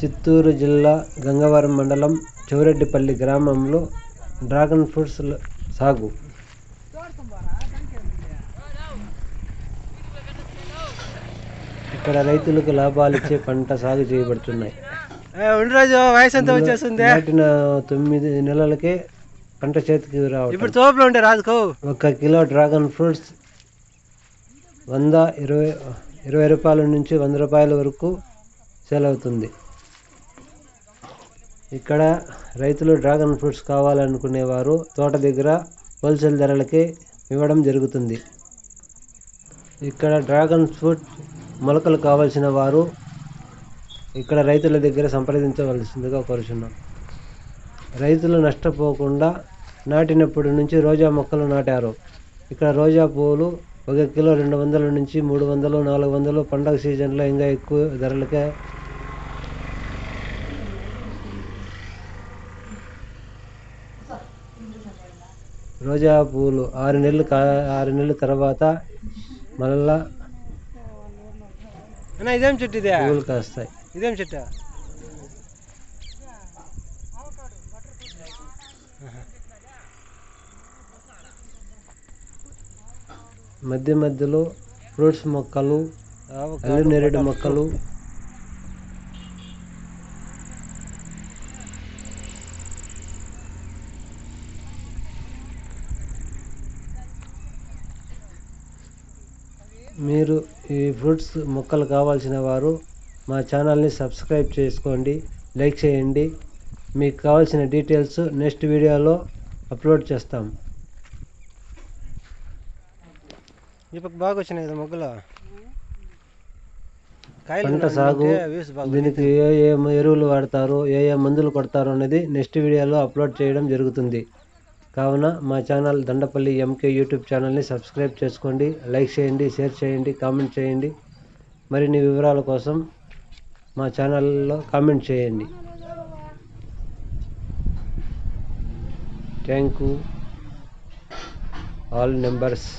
చిత్తూరు జిల్లా గంగవరం మండలం చౌరెడ్డిపల్లి గ్రామంలో డ్రాగన్ ఫ్రూట్స్ సాగు. ఇక్కడ రైతులకు లాభాలిచ్చే పంట సాగు చేయబడుతున్నాయి. నాటిన 9 నెలలకే పంట చేతికి రావడం. 1 కిలో డ్రాగన్ ఫ్రూట్స్ 120 రూపాయల నుంచి 100 రూపాయల వరకు సేల్ అవుతుంది. ఇక్కడ రైతులు డ్రాగన్ ఫ్రూట్స్ కావాలనుకునేవారు తోట దగ్గర హోల్సేల్ ధరలకే ఇవ్వడం జరుగుతుంది. ఇక్కడ డ్రాగన్ ఫ్రూట్ మొలకలు కావాల్సిన వారు ఇక్కడ రైతుల దగ్గర సంప్రదించవలసిందిగా కోరుచున్నాం. రైతులు నష్టపోకుండా నాటినప్పటి నుంచి రోజా మొక్కలు నాటారు. ఇక్కడ రోజా పువ్వులు 1 కిలో 200 నుంచి 300, 400 పండగ సీజన్లో ఇంకా ఎక్కువ ధరలకే రోజా పువ్వులు 6 నెలల తర్వాత మళ్ళా ఇదేం చెట్టు పువ్వులు కాస్తాయి. ఇదేం చెట్టు? మధ్య మధ్యలో ఫ్రూట్స్ మొక్కలు, అల్లినేరేడు మొక్కలు, మీరు ఈ ఫ్రూట్స్ మొక్కలు కావాల్సిన వారు మా ఛానల్ని సబ్స్క్రైబ్ చేసుకోండి, లైక్ చేయండి. మీకు కావాల్సిన డీటెయిల్స్ నెక్స్ట్ వీడియోలో అప్లోడ్ చేస్తాం. ఇప్పుడు బాగా వచ్చినాయి కదా మొగ్గలు. పంట సాగు, దీనికి ఏ ఎరువులు వాడతారు, ఏ మందులు కొడతారు అనేది నెక్స్ట్ వీడియోలో అప్లోడ్ చేయడం జరుగుతుంది. కావున మా ఛానల్ దండపల్లి ఎంకే యూట్యూబ్ ఛానల్ని సబ్స్క్రైబ్ చేసుకోండి, లైక్ చేయండి, షేర్ చేయండి, కామెంట్ చేయండి. మరిన్ని వివరాల కోసం మా ఛానల్లో కామెంట్ చేయండి. Thank you all members.